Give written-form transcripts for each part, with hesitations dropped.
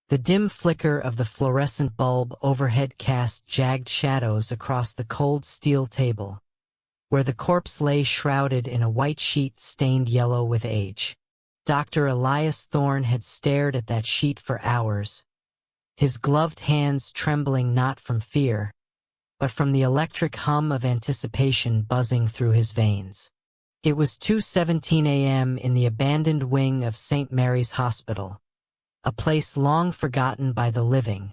The dim flicker of the fluorescent bulb overhead cast jagged shadows across the cold steel table, where the corpse lay shrouded in a white sheet stained yellow with age. Dr. Elias Thorne had stared at that sheet for hours, his gloved hands trembling not from fear, but from the electric hum of anticipation buzzing through his veins. It was 2:17 a.m. in the abandoned wing of St. Mary's Hospital, a place long forgotten by the living,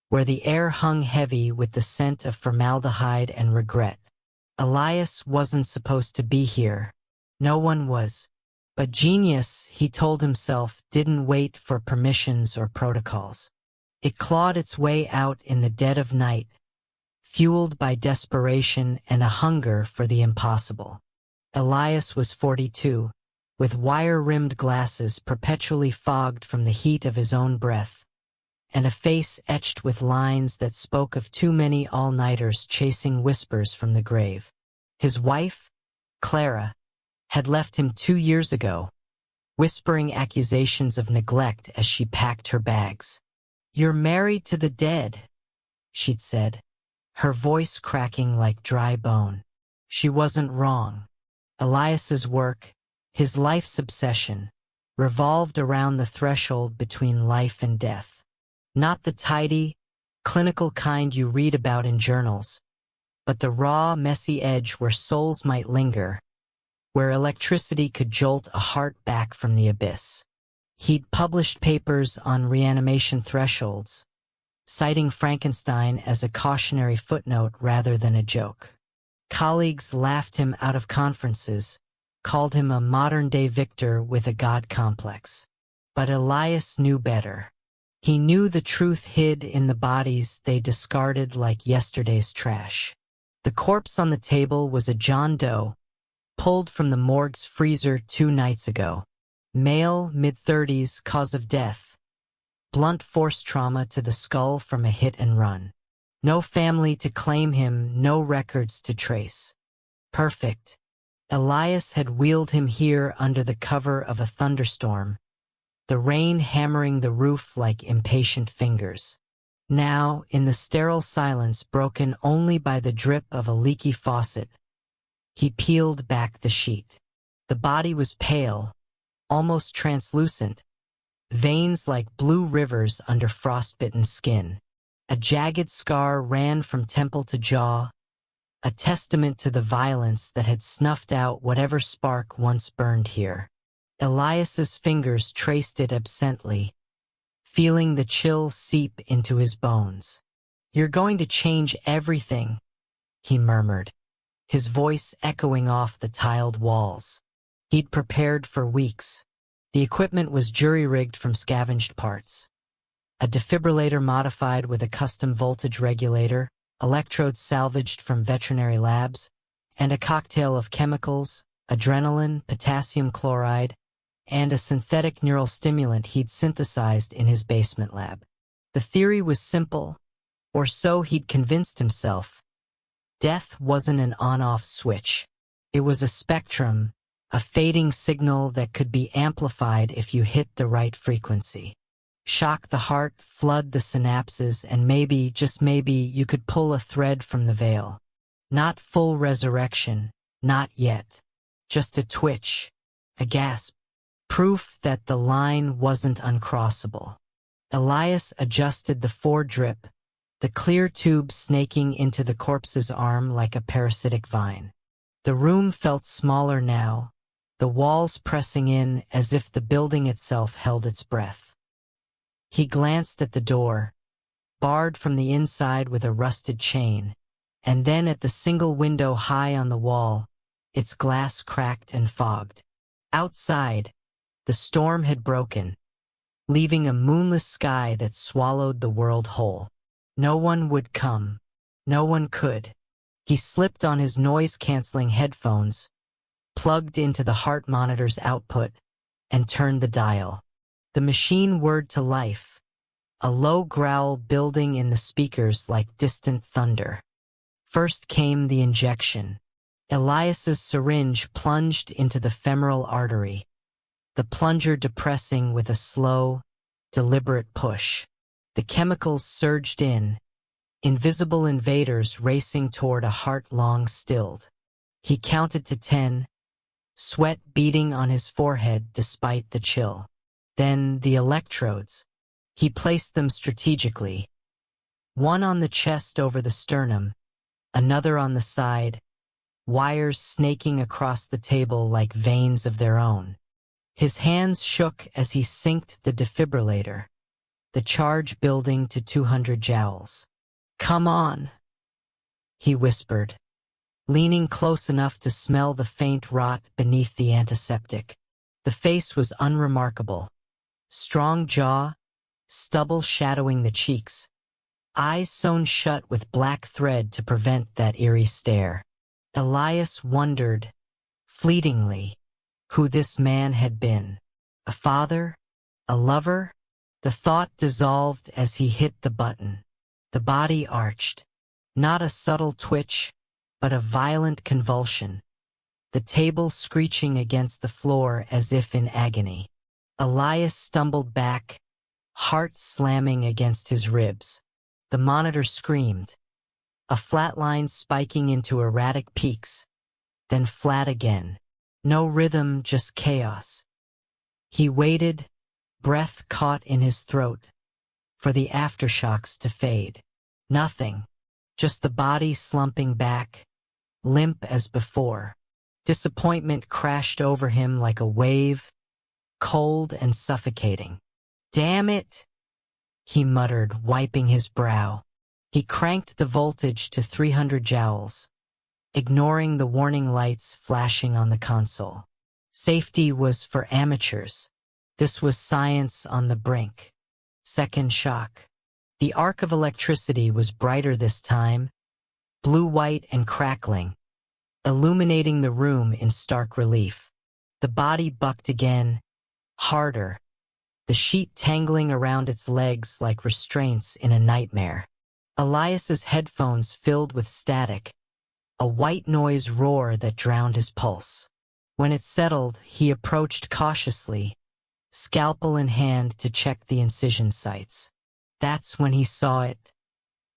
where the air hung heavy with the scent of formaldehyde and regret. Elias wasn't supposed to be here. No one was. But genius, he told himself, didn't wait for permissions or protocols. It clawed its way out in the dead of night, fueled by desperation and a hunger for the impossible. Elias was 42, with wire-rimmed glasses perpetually fogged from the heat of his own breath, and a face etched with lines that spoke of too many all-nighters chasing whispers from the grave. His wife, Clara, had left him 2 years ago, whispering accusations of neglect as she packed her bags. "You're married to the dead," she'd said, her voice cracking like dry bone. She wasn't wrong. Elias's work, his life's obsession, revolved around the threshold between life and death. Not the tidy, clinical kind you read about in journals, but the raw, messy edge where souls might linger, where electricity could jolt a heart back from the abyss. He'd published papers on reanimation thresholds, citing Frankenstein as a cautionary footnote rather than a joke. Colleagues laughed him out of conferences, called him a modern-day victor with a god complex. But Elias knew better. He knew the truth hid in the bodies they discarded like yesterday's trash. The corpse on the table was a John Doe, pulled from the morgue's freezer 2 nights ago. Male, mid-30s, cause of death. Blunt force trauma to the skull from a hit and run. No family to claim him, no records to trace. Perfect. Elias had wheeled him here under the cover of a thunderstorm, the rain hammering the roof like impatient fingers. Now, in the sterile silence broken only by the drip of a leaky faucet, he peeled back the sheet. The body was pale, almost translucent, veins like blue rivers under frostbitten skin. A jagged scar ran from temple to jaw, a testament to the violence that had snuffed out whatever spark once burned here. Elias's fingers traced it absently, feeling the chill seep into his bones. "You're going to change everything," he murmured, his voice echoing off the tiled walls. He'd prepared for weeks. The equipment was jury-rigged from scavenged parts. A defibrillator modified with a custom voltage regulator, electrodes salvaged from veterinary labs, and a cocktail of chemicals, adrenaline, potassium chloride, and a synthetic neural stimulant he'd synthesized in his basement lab. The theory was simple, or so he'd convinced himself. Death wasn't an on-off switch. It was a spectrum, a fading signal that could be amplified if you hit the right frequency. Shock the heart, flood the synapses, and maybe, just maybe, you could pull a thread from the veil. Not full resurrection, not yet. Just a twitch, a gasp. Proof that the line wasn't uncrossable. Elias adjusted the foredrip, the clear tube snaking into the corpse's arm like a parasitic vine. The room felt smaller now, the walls pressing in as if the building itself held its breath. He glanced at the door, barred from the inside with a rusted chain, and then at the single window high on the wall, its glass cracked and fogged. Outside, the storm had broken, leaving a moonless sky that swallowed the world whole. No one would come. No one could. He slipped on his noise-canceling headphones, plugged into the heart monitor's output, and turned the dial. The machine whirred to life, a low growl building in the speakers like distant thunder. First came the injection. Elias's syringe plunged into the femoral artery, the plunger depressing with a slow, deliberate push. The chemicals surged in, invisible invaders racing toward a heart long stilled. He counted to 10, sweat beading on his forehead despite the chill. Then the electrodes. He placed them strategically. One on the chest over the sternum, another on the side, wires snaking across the table like veins of their own. His hands shook as he synced the defibrillator, the charge building to 200 joules. "Come on," he whispered, leaning close enough to smell the faint rot beneath the antiseptic. The face was unremarkable. Strong jaw, stubble shadowing the cheeks, eyes sewn shut with black thread to prevent that eerie stare. Elias wondered, fleetingly, who this man had been. A father? A lover? The thought dissolved as he hit the button. The body arched. Not a subtle twitch, but a violent convulsion. The table screeching against the floor as if in agony. Elias stumbled back, heart slamming against his ribs. The monitor screamed, a flat line spiking into erratic peaks, then flat again. No rhythm, just chaos. He waited, breath caught in his throat, for the aftershocks to fade. Nothing, just the body slumping back, limp as before. Disappointment crashed over him like a wave, cold and suffocating. "Damn it," he muttered, wiping his brow. He cranked the voltage to 300 joules, ignoring the warning lights flashing on the console. Safety was for amateurs. This was science on the brink. Second shock. The arc of electricity was brighter this time, blue-white and crackling, illuminating the room in stark relief. The body bucked again, harder, the sheet tangling around its legs like restraints in a nightmare. Elias's headphones filled with static, a white noise roar that drowned his pulse. When it settled, he approached cautiously, scalpel in hand to check the incision sites. That's when he saw it.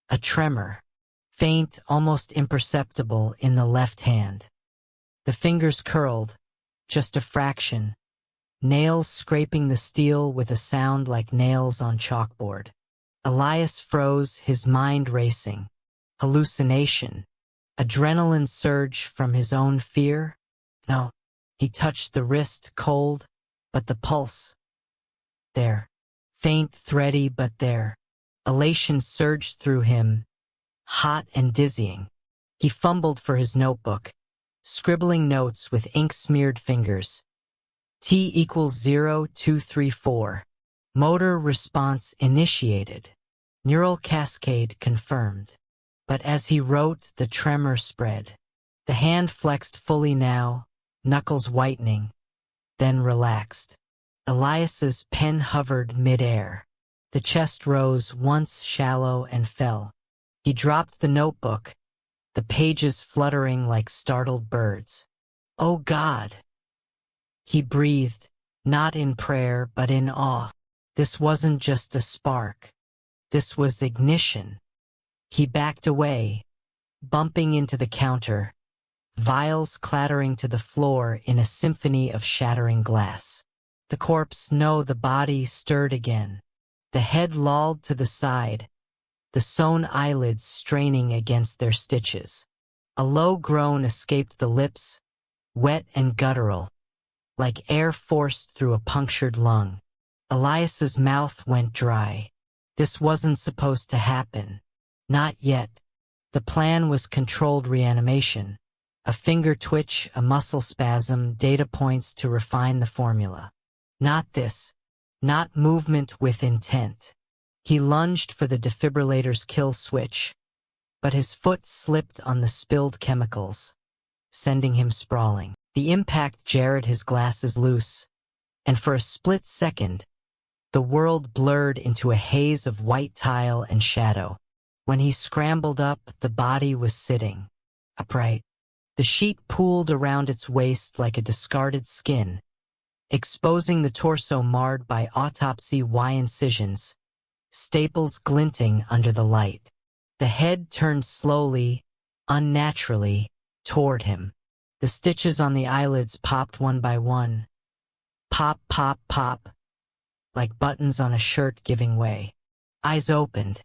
A tremor, faint, almost imperceptible in the left hand. The fingers curled, just a fraction, nails scraping the steel with a sound like nails on chalkboard. Elias froze, his mind racing. Hallucination. Adrenaline surge from his own fear? No. He touched the wrist, cold, but the pulse. There. Faint, thready, but there. Elation surged through him, hot and dizzying. He fumbled for his notebook, scribbling notes with ink-smeared fingers. T equals 0234. Motor response initiated. Neural cascade confirmed. But as he wrote, the tremor spread. The hand flexed fully now, knuckles whitening, then relaxed. Elias's pen hovered mid-air. The chest rose, once shallow, and fell. He dropped the notebook, the pages fluttering like startled birds. "Oh God!" He breathed, not in prayer but in awe. This wasn't just a spark. This was ignition. He backed away, bumping into the counter, vials clattering to the floor in a symphony of shattering glass. The corpse, no, the body stirred again. The head lolled to the side, the sewn eyelids straining against their stitches. A low groan escaped the lips, wet and guttural, like air forced through a punctured lung. Elias's mouth went dry. This wasn't supposed to happen. Not yet. The plan was controlled reanimation. A finger twitch, a muscle spasm, data points to refine the formula. Not this. Not movement with intent. He lunged for the defibrillator's kill switch, but his foot slipped on the spilled chemicals, sending him sprawling. The impact jarred his glasses loose, and for a split second, the world blurred into a haze of white tile and shadow. When he scrambled up, the body was sitting upright. The sheet pooled around its waist like a discarded skin, exposing the torso marred by autopsy Y incisions, staples glinting under the light. The head turned slowly, unnaturally, toward him. The stitches on the eyelids popped one by one. Pop, pop, pop, like buttons on a shirt giving way. Eyes opened.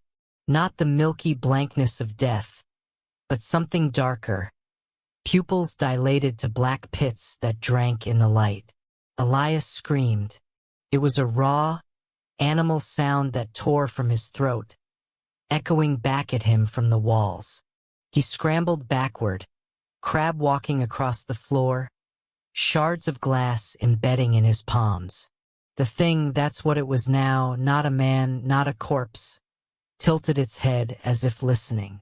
Not the milky blankness of death, but something darker. Pupils dilated to black pits that drank in the light. Elias screamed. It was a raw, animal sound that tore from his throat, echoing back at him from the walls. He scrambled backward, crab walking across the floor, shards of glass embedding in his palms. The thing, that's what it was now, not a man, not a corpse, tilted its head as if listening.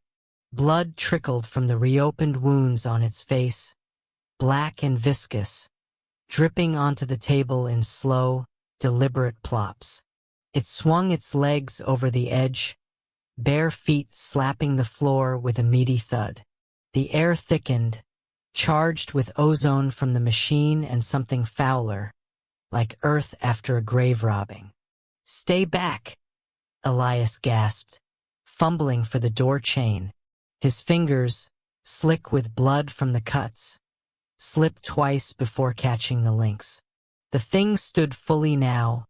Blood trickled from the reopened wounds on its face, black and viscous, dripping onto the table in slow, deliberate plops. It swung its legs over the edge, bare feet slapping the floor with a meaty thud. The air thickened, charged with ozone from the machine and something fouler, like earth after a grave robbing. "Stay back," Elias gasped, fumbling for the door chain. His fingers, slick with blood from the cuts, slipped twice before catching the links. The thing stood fully now,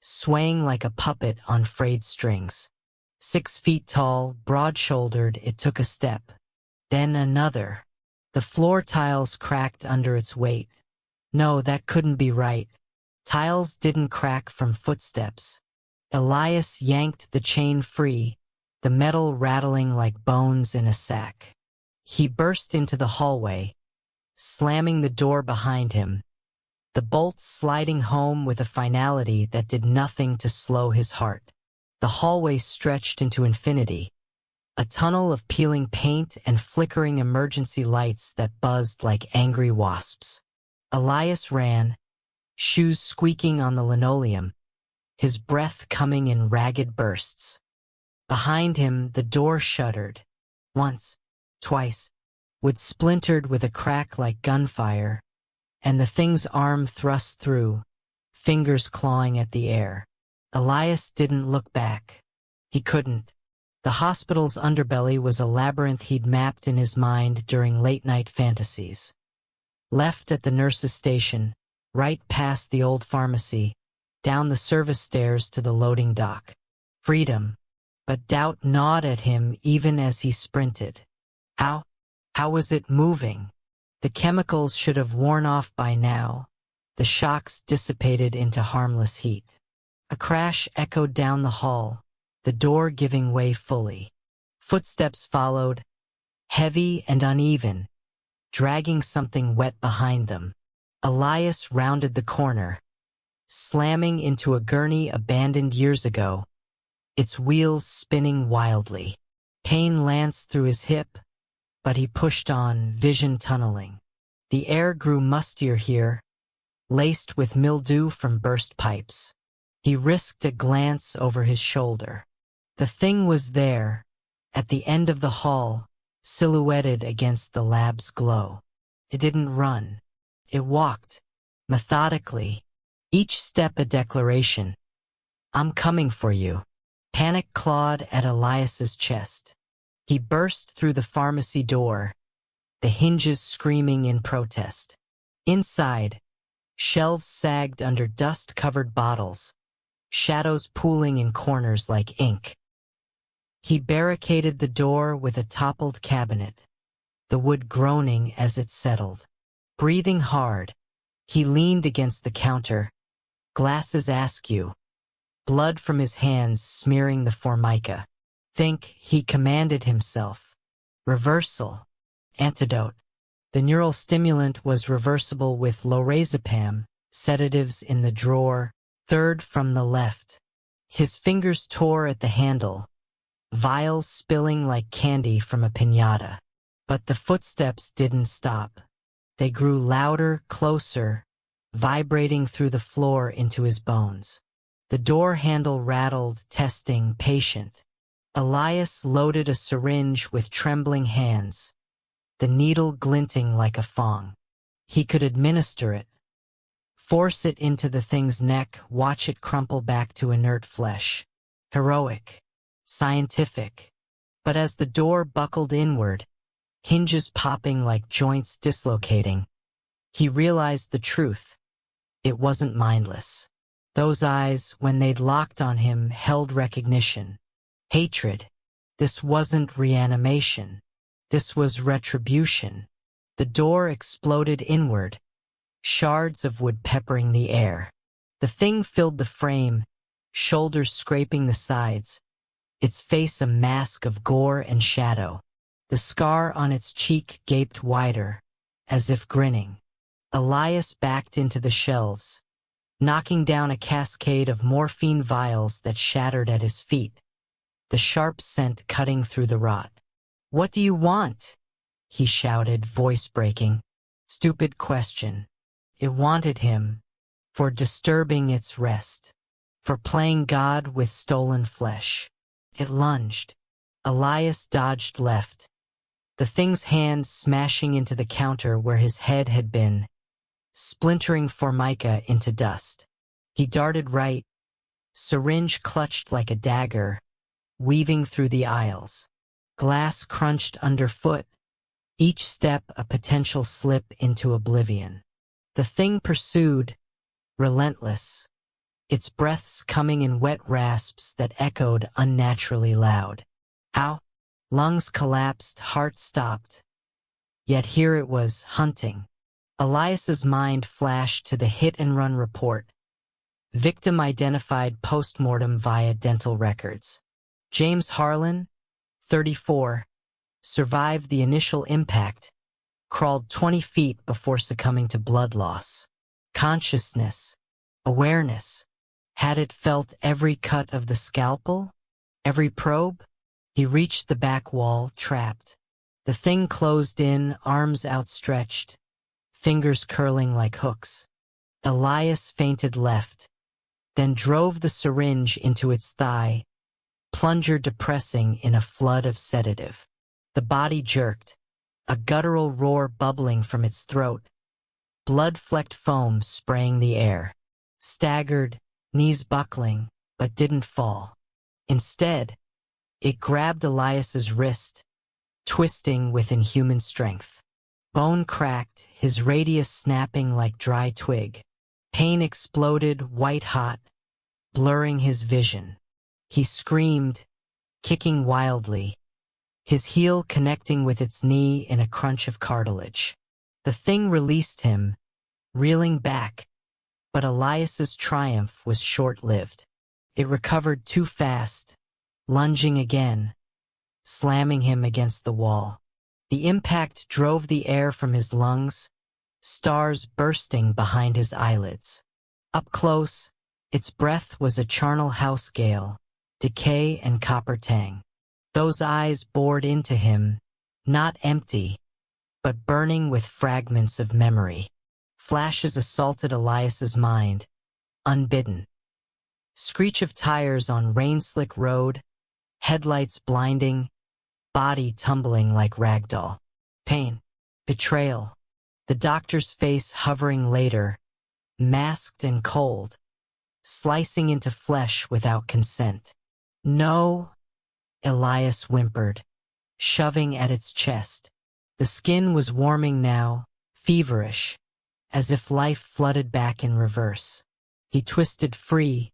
swaying like a puppet on frayed strings. 6 feet tall, broad-shouldered, it took a step. Then another. The floor tiles cracked under its weight. No, that couldn't be right. Tiles didn't crack from footsteps. Elias yanked the chain free, the metal rattling like bones in a sack. He burst into the hallway, slamming the door behind him, the bolts sliding home with a finality that did nothing to slow his heart. The hallway stretched into infinity, a tunnel of peeling paint and flickering emergency lights that buzzed like angry wasps. Elias ran, shoes squeaking on the linoleum, his breath coming in ragged bursts. Behind him, the door shuddered. Once, twice, wood splintered with a crack like gunfire, and the thing's arm thrust through, fingers clawing at the air. Elias didn't look back. He couldn't. The hospital's underbelly was a labyrinth he'd mapped in his mind during late-night fantasies. Left at the nurse's station, right past the old pharmacy, down the service stairs to the loading dock. Freedom. But doubt gnawed at him even as he sprinted. How was it moving? The chemicals should have worn off by now. The shocks dissipated into harmless heat. A crash echoed down the hall, the door giving way fully. Footsteps followed, heavy and uneven, dragging something wet behind them. Elias rounded the corner, slamming into a gurney abandoned years ago, its wheels spinning wildly. Pain lanced through his hip, but he pushed on, vision tunneling. The air grew mustier here, laced with mildew from burst pipes. He risked a glance over his shoulder. The thing was there, at the end of the hall, silhouetted against the lab's glow. It didn't run. It walked, methodically, each step a declaration. "I'm coming for you." Panic clawed at Elias's chest. He burst through the pharmacy door, the hinges screaming in protest. Inside, shelves sagged under dust-covered bottles, shadows pooling in corners like ink. He barricaded the door with a toppled cabinet, the wood groaning as it settled. Breathing hard, he leaned against the counter, glasses askew, blood from his hands smearing the formica. Think, he commanded himself. Reversal. Antidote. The neural stimulant was reversible with lorazepam, sedatives in the drawer, third from the left. His fingers tore at the handle, vials spilling like candy from a piñata. But the footsteps didn't stop. They grew louder, closer, vibrating through the floor into his bones. The door handle rattled, testing, patient. Elias loaded a syringe with trembling hands, the needle glinting like a fong. He could administer it, force it into the thing's neck, watch it crumple back to inert flesh. heroic, scientific. But as the door buckled inward, hinges popping like joints dislocating, he realized the truth. It wasn't mindless. Those eyes, when they'd locked on him, held recognition. Hatred. This wasn't reanimation. This was retribution. The door exploded inward, shards of wood peppering the air. The thing filled the frame, shoulders scraping the sides, its face a mask of gore and shadow. The scar on its cheek gaped wider, as if grinning. Elias backed into the shelves, knocking down a cascade of morphine vials that shattered at his feet, the sharp scent cutting through the rot. "What do you want?" he shouted, voice breaking. Stupid question. It wanted him, for disturbing its rest, for playing God with stolen flesh. It lunged. Elias dodged left, the thing's hand smashing into the counter where his head had been, splintering Formica into dust. He darted right, syringe clutched like a dagger, weaving through the aisles. Glass crunched underfoot, each step a potential slip into oblivion. The thing pursued, relentless, its breaths coming in wet rasps that echoed unnaturally loud. How? Lungs collapsed, heart stopped. Yet here it was, hunting. Elias's mind flashed to the hit-and-run report. Victim identified post-mortem via dental records. James Harlan, 34, survived the initial impact, crawled 20 feet before succumbing to blood loss. Consciousness, awareness. Had it felt every cut of the scalpel? Every probe? He reached the back wall, trapped. The thing closed in, arms outstretched, fingers curling like hooks. Elias feinted left, then drove the syringe into its thigh, plunger depressing in a flood of sedative. The body jerked, a guttural roar bubbling from its throat, blood-flecked foam spraying the air. Staggered, knees buckling, but didn't fall. Instead, it grabbed Elias's wrist, twisting with inhuman strength. Bone cracked, his radius snapping like dry twig. Pain exploded, white-hot, blurring his vision. He screamed, kicking wildly, his heel connecting with its knee in a crunch of cartilage. The thing released him, reeling back, but Elias's triumph was short-lived. It recovered too fast, lunging again, slamming him against the wall. The impact drove the air from his lungs, stars bursting behind his eyelids. Up close, its breath was a charnel house gale, decay and copper tang. Those eyes bored into him, not empty, but burning with fragments of memory. Flashes assaulted Elias's mind, unbidden. Screech of tires on rain-slick road, headlights blinding, body tumbling like ragdoll. Pain, betrayal, the doctor's face hovering later, masked and cold, slicing into flesh without consent. "No," Elias whimpered, shoving at its chest. The skin was warming now, feverish, as if life flooded back in reverse. He twisted free,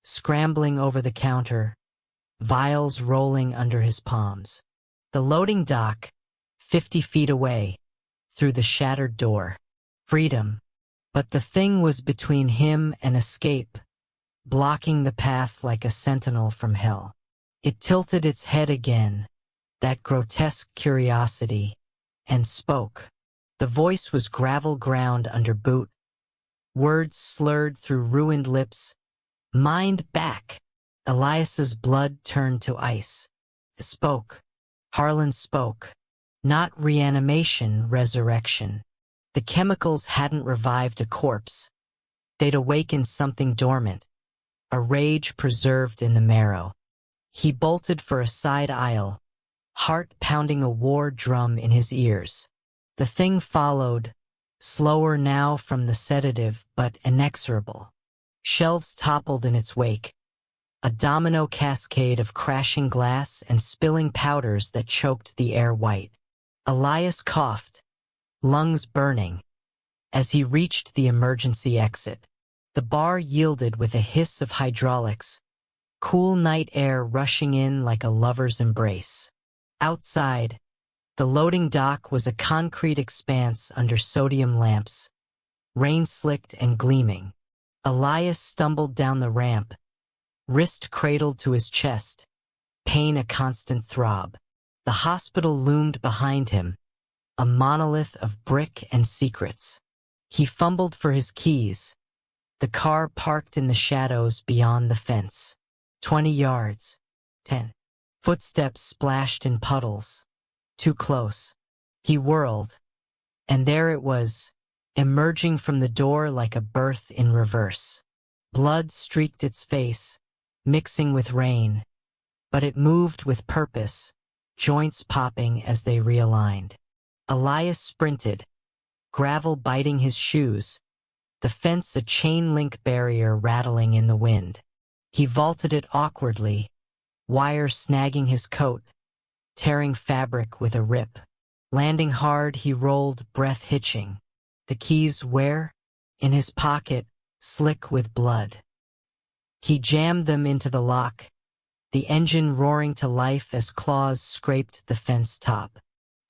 scrambling over the counter, vials rolling under his palms. The loading dock, 50 feet away, through the shattered door. Freedom. But the thing was between him and escape, blocking the path like a sentinel from hell. It tilted its head again, that grotesque curiosity, and spoke. The voice was gravel ground under boot, words slurred through ruined lips. "Mind back." Elias's blood turned to ice. It spoke. Harlan spoke. Not reanimation, resurrection. The chemicals hadn't revived a corpse. They'd awakened something dormant, a rage preserved in the marrow. He bolted for a side aisle, heart pounding a war drum in his ears. The thing followed, slower now from the sedative but inexorable. Shelves toppled in its wake, a domino cascade of crashing glass and spilling powders that choked the air white. Elias coughed, lungs burning, as he reached the emergency exit. The bar yielded with a hiss of hydraulics, cool night air rushing in like a lover's embrace. Outside, the loading dock was a concrete expanse under sodium lamps, rain-slicked and gleaming. Elias stumbled down the ramp, wrist cradled to his chest, pain a constant throb. The hospital loomed behind him, a monolith of brick and secrets. He fumbled for his keys, the car parked in the shadows beyond the fence. 20 yards. 10. Footsteps splashed in puddles. Too close. He whirled, and there it was, emerging from the door like a birth in reverse. Blood streaked its face, mixing with rain, but it moved with purpose, joints popping as they realigned. Elias sprinted, gravel biting his shoes, the fence a chain-link barrier rattling in the wind. He vaulted it awkwardly, wire snagging his coat, tearing fabric with a rip. Landing hard, he rolled, breath hitching. The keys where? In his pocket, slick with blood. He jammed them into the lock, the engine roaring to life as claws scraped the fence top.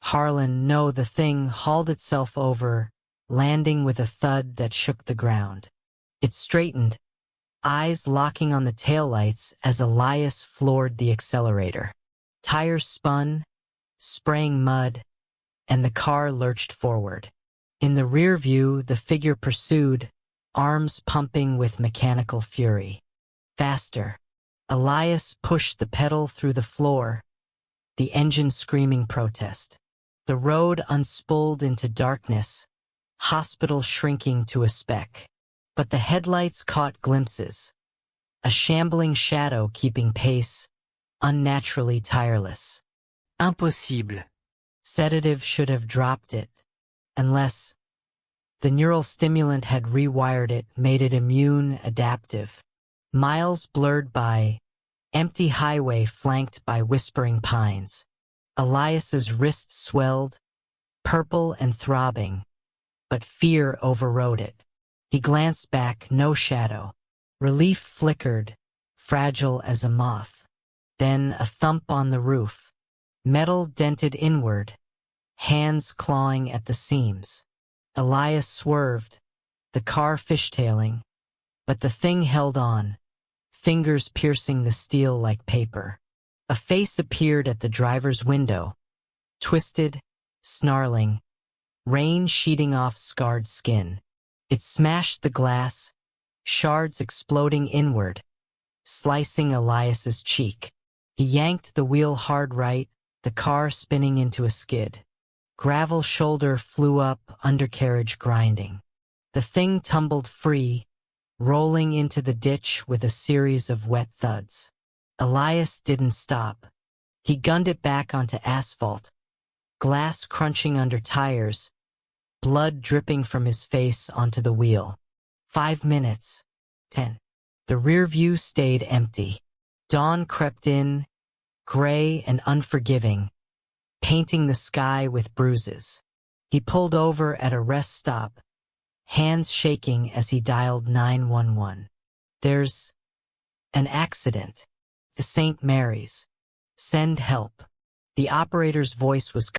Harlan, no, the thing hauled itself over, landing with a thud that shook the ground. It straightened, eyes locking on the taillights as Elias floored the accelerator. Tires spun, spraying mud, and the car lurched forward. In the rear view, the figure pursued, arms pumping with mechanical fury. Faster. Elias pushed the pedal through the floor, the engine screaming protest. The road unspooled into darkness, hospital shrinking to a speck. But the headlights caught glimpses. A shambling shadow keeping pace, unnaturally tireless. Impossible. Sedative should have dropped it, unless the neural stimulant had rewired it, made it immune, adaptive. Miles blurred by, empty highway flanked by whispering pines. Elias's wrist swelled, purple and throbbing, but fear overrode it. He glanced back, no shadow. Relief flickered, fragile as a moth. Then a thump on the roof. Metal dented inward, hands clawing at the seams. Elias swerved, the car fishtailing, but the thing held on, fingers piercing the steel like paper. A face appeared at the driver's window, twisted, snarling, rain sheeting off scarred skin. It smashed the glass, shards exploding inward, slicing Elias's cheek. He yanked the wheel hard right, the car spinning into a skid. Gravel shoulder flew up, undercarriage grinding. The thing tumbled free, rolling into the ditch with a series of wet thuds. Elias didn't stop. He gunned it back onto asphalt, glass crunching under tires, blood dripping from his face onto the wheel. 5 minutes. 10. The rear view stayed empty. Dawn crept in, gray and unforgiving, painting the sky with bruises. He pulled over at a rest stop, hands shaking as he dialed 911. There's an accident. St. Mary's. Send help. The operator's voice was